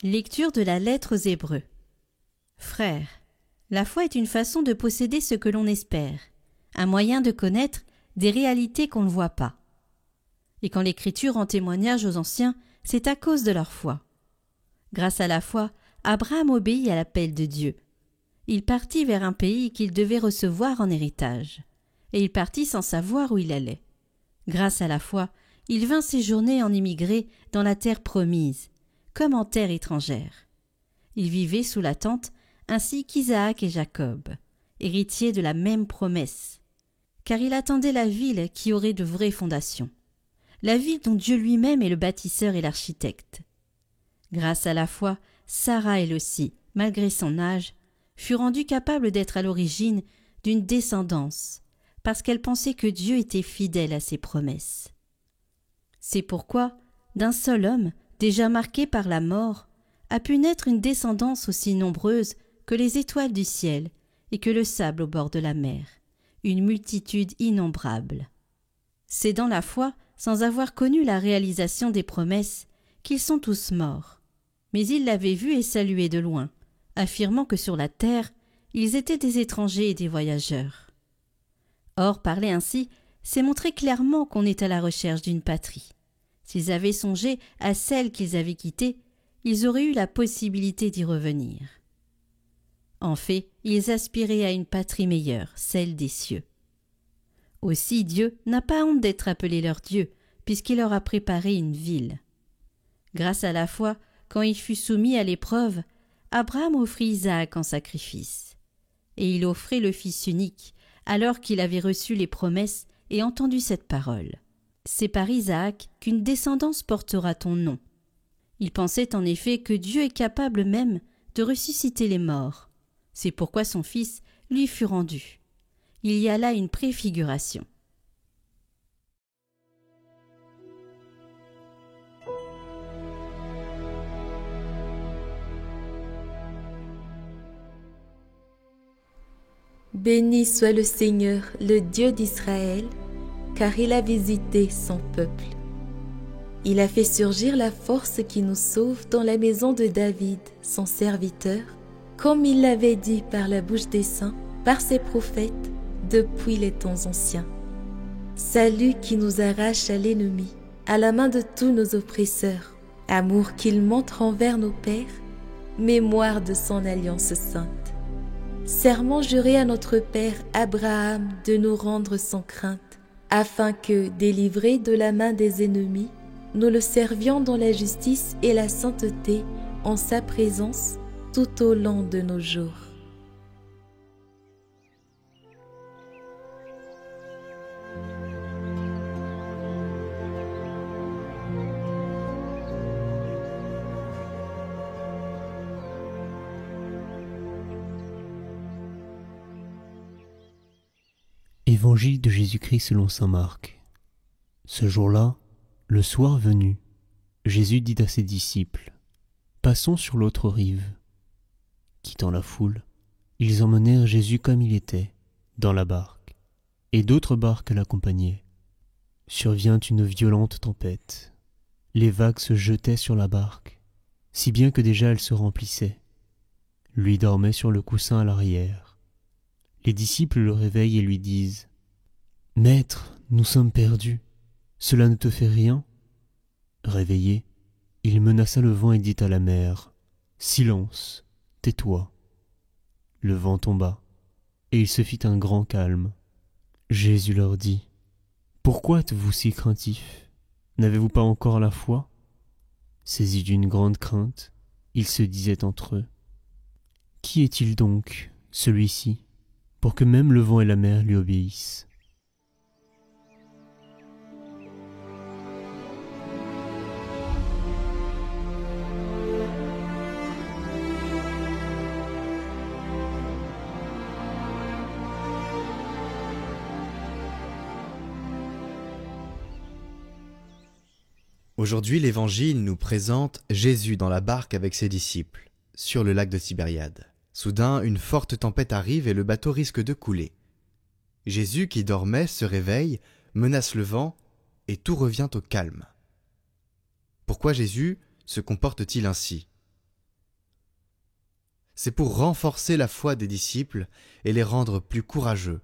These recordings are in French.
Lecture de la lettre aux Hébreux. Frères, la foi est une façon de posséder ce que l'on espère, un moyen de connaître des réalités qu'on ne voit pas. Et quand l'Écriture rend témoignage aux anciens, c'est à cause de leur foi. Grâce à la foi, Abraham obéit à l'appel de Dieu. Il partit vers un pays qu'il devait recevoir en héritage, et il partit sans savoir où il allait. Grâce à la foi, il vint séjourner en immigré dans la terre promise, comme en terre étrangère. Il vivait sous la tente, ainsi qu'Isaac et Jacob, héritiers de la même promesse, car il attendait la ville qui aurait de vraies fondations, la ville dont Dieu lui-même est le bâtisseur et l'architecte. Grâce à la foi, Sarah elle aussi, malgré son âge, fut rendue capable d'être à l'origine d'une descendance, parce qu'elle pensait que Dieu était fidèle à ses promesses. C'est pourquoi, d'un seul homme, déjà marqué par la mort, a pu naître une descendance aussi nombreuse que les étoiles du ciel et que le sable au bord de la mer, une multitude innombrable. C'est dans la foi, sans avoir connu la réalisation des promesses, qu'ils sont tous morts. Mais ils l'avaient vu et salué de loin, affirmant que sur la terre, ils étaient des étrangers et des voyageurs. Or, parler ainsi, c'est montrer clairement qu'on est à la recherche d'une patrie. S'ils avaient songé à celle qu'ils avaient quittée, ils auraient eu la possibilité d'y revenir. En fait, ils aspiraient à une patrie meilleure, celle des cieux. Aussi Dieu n'a pas honte d'être appelé leur Dieu, puisqu'il leur a préparé une ville. Grâce à la foi, quand il fut soumis à l'épreuve, Abraham offrit Isaac en sacrifice. Et il offrait le fils unique, alors qu'il avait reçu les promesses et entendu cette parole. C'est par Isaac qu'une descendance portera ton nom. Il pensait en effet que Dieu est capable même de ressusciter les morts. C'est pourquoi son fils lui fut rendu. Il y a là une préfiguration. Béni soit le Seigneur, le Dieu d'Israël, car il a visité son peuple. Il a fait surgir la force qui nous sauve dans la maison de David, son serviteur, comme il l'avait dit par la bouche des saints, par ses prophètes, depuis les temps anciens. Salut qui nous arrache à l'ennemi, à la main de tous nos oppresseurs, amour qu'il montre envers nos pères, mémoire de son alliance sainte. Serment juré à notre Père Abraham de nous rendre sans crainte, afin que, délivrés de la main des ennemis, nous le servions dans la justice et la sainteté en sa présence tout au long de nos jours. Évangile de Jésus-Christ selon saint Marc. Ce jour-là, le soir venu, Jésus dit à ses disciples : « Passons sur l'autre rive. » Quittant la foule, ils emmenèrent Jésus comme il était, dans la barque, et d'autres barques l'accompagnaient. Survient une violente tempête. Les vagues se jetaient sur la barque, si bien que déjà elle se remplissait. Lui dormait sur le coussin à l'arrière. Les disciples le réveillent et lui disent : « Maître, nous sommes perdus. Cela ne te fait rien ?» Réveillé, il menaça le vent et dit à la mer : « Silence, tais-toi. » Le vent tomba, et il se fit un grand calme. Jésus leur dit : « Pourquoi êtes-vous si craintifs ? N'avez-vous pas encore la foi ?» Saisis d'une grande crainte, ils se disaient entre eux : « Qui est-il donc, celui-ci, pour que même le vent et la mer lui obéissent ?» Aujourd'hui, l'Évangile nous présente Jésus dans la barque avec ses disciples, sur le lac de Tibériade. Soudain, une forte tempête arrive et le bateau risque de couler. Jésus, qui dormait, se réveille, menace le vent, et tout revient au calme. Pourquoi Jésus se comporte-t-il ainsi ? C'est pour renforcer la foi des disciples et les rendre plus courageux.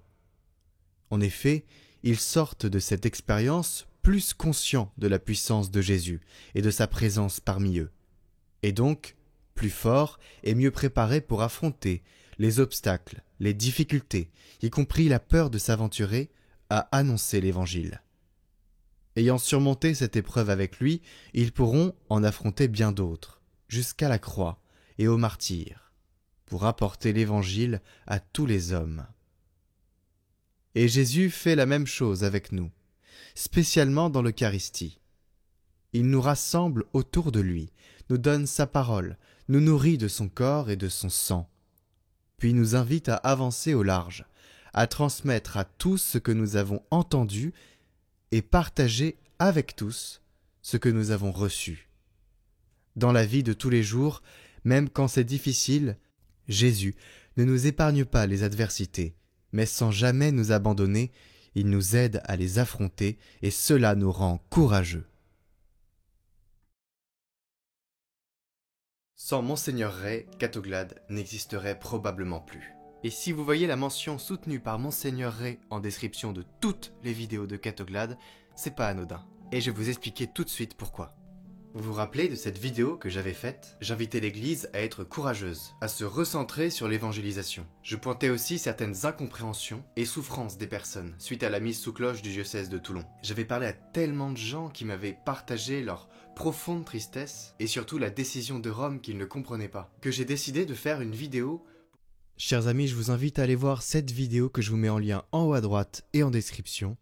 En effet, ils sortent de cette expérience plus conscients de la puissance de Jésus et de sa présence parmi eux, et donc plus forts et mieux préparés pour affronter les obstacles, les difficultés, y compris la peur de s'aventurer à annoncer l'Évangile. Ayant surmonté cette épreuve avec lui, ils pourront en affronter bien d'autres, jusqu'à la croix et au martyre, pour apporter l'Évangile à tous les hommes. Et Jésus fait la même chose avec nous, spécialement dans l'Eucharistie. Il nous rassemble autour de lui, nous donne sa parole, nous nourrit de son corps et de son sang, puis nous invite à avancer au large, à transmettre à tous ce que nous avons entendu et partager avec tous ce que nous avons reçu. Dans la vie de tous les jours, même quand c'est difficile, Jésus ne nous épargne pas les adversités, mais sans jamais nous abandonner, il nous aide à les affronter et cela nous rend courageux. Sans Monseigneur Ray, Catoglade n'existerait probablement plus. Et si vous voyez la mention soutenue par Monseigneur Ray en description de toutes les vidéos de Catoglade, c'est pas anodin. Et je vais vous expliquer tout de suite pourquoi. Vous vous rappelez de cette vidéo que j'avais faite? J'invitais l'Église à être courageuse, à se recentrer sur l'évangélisation. Je pointais aussi certaines incompréhensions et souffrances des personnes suite à la mise sous cloche du diocèse de Toulon. J'avais parlé à tellement de gens qui m'avaient partagé leur profonde tristesse et surtout la décision de Rome qu'ils ne comprenaient pas, que j'ai décidé de faire une vidéo. Chers amis, je vous invite à aller voir cette vidéo que je vous mets en lien en haut à droite et en description.